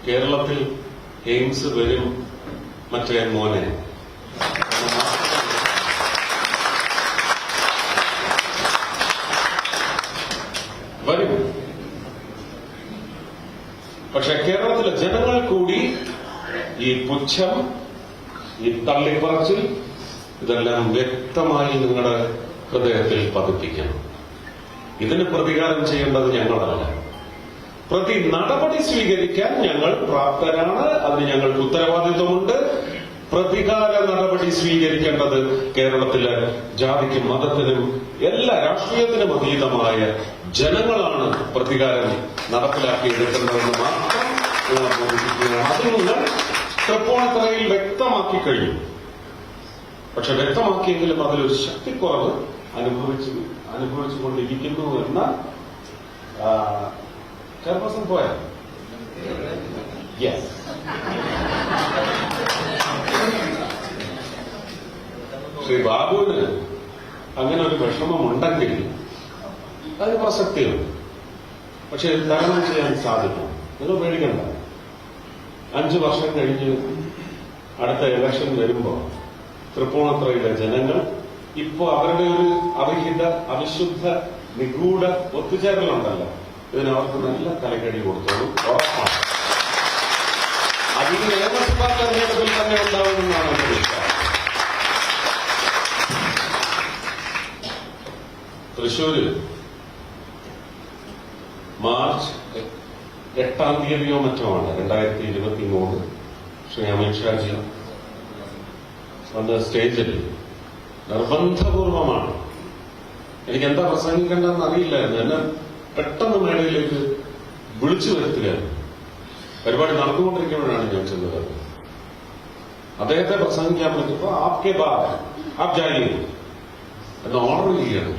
കേരളത്തിൽ എയിംസ് വരും മറ്റേ മോനെ വരും. പക്ഷെ കേരളത്തിലെ ജനങ്ങൾ കൂടി ഈ പുച്ഛം, ഈ തള്ളിപ്പറച്ചിൽ ഇതെല്ലാം വ്യക്തമായി നിങ്ങളുടെ ഹൃദയത്തിൽ പതിപ്പിക്കണം. ഇതിന് പ്രതികാരം ചെയ്യേണ്ടത് ഞങ്ങളല്ല. നടപടി സ്വീകരിക്കാൻ ഞങ്ങൾ പ്രാപ്തരാണ്. അതിന് ഞങ്ങൾക്ക് ഉത്തരവാദിത്വമുണ്ട്. പ്രതികാര നടപടി സ്വീകരിക്കേണ്ടത് കേരളത്തിലെ ജാതിക്കും മതത്തിനും എല്ലാ രാഷ്ട്രീയത്തിനും അതീതമായ ജനങ്ങളാണ് പ്രതികാരം നടപ്പിലാക്കിയെടുക്കുന്നതെന്ന് മാത്രം നിങ്ങൾ ബോധിപ്പിക്കുകയാണ്. അത് നിങ്ങൾ തൃപ്പൂണിത്തുറയിൽ വ്യക്തമാക്കി കഴിഞ്ഞു. പക്ഷെ വ്യക്തമാക്കിയെങ്കിലും അതിലൊരു ശക്തിക്കുറവ് അനുഭവിച്ചുകൊണ്ടിരിക്കുന്നു എന്ന ചെയർപേഴ്സൺ പോയാൽ യെസ് ശ്രീ ബാബുവിന് അങ്ങനെ ഒരു വിഷമമുണ്ടെങ്കിൽ അതിന് പ്രസക്തിയുണ്ട്. പക്ഷെ തരണം ചെയ്യാൻ സാധിക്കും. നിങ്ങൾ പേടിക്കണ്ട. 5 വർഷം കഴിഞ്ഞ് അടുത്ത ഇലക്ഷൻ വരുമ്പോൾ തൃപ്പൂണിത്തുറയിലെ ജനങ്ങൾ ഇപ്പോ അവരുടെ ഒരു അവിഹിത അവിശുദ്ധ നിഗൂഢ ഒത്തുചേരലുണ്ടല്ലോ, ഇതിനവർക്ക് നല്ല തലക്കടി കൊടുത്തോളൂ. ഉറപ്പാണ്. അതിന് നിയമസഭാ തെരഞ്ഞെടുപ്പിൽ തന്നെ ഉണ്ടാവുമെന്നാണ് എന്റെ വിശ്വാസം. തൃശ്ശൂര് മാർച്ച് 8-ാം തീയതിയോ മറ്റുമാണ് 2023 ശ്രീ അമിത്ഷാജി വന്ന് സ്റ്റേജിൽ നിർബന്ധപൂർവമാണ്, എനിക്കെന്താ പ്രസംഗിക്കേണ്ടെന്ന് അറിയില്ലായിരുന്നു, എന്നെ പെട്ടെന്ന് മേളയിലേക്ക് വിളിച്ചു വരുത്തുകയായിരുന്നു. പരിപാടി നടന്നുകൊണ്ടിരിക്കുമ്പോഴാണ് ഞാൻ ചെന്നത്. അദ്ദേഹത്തെ പ്രസംഗിക്കാൻ പറ്റിയപ്പോ ആപ്കെ ബാത് ആപ് ജായിയെ എന്ന് ഓർഡർ ചെയ്യുകയാണ്.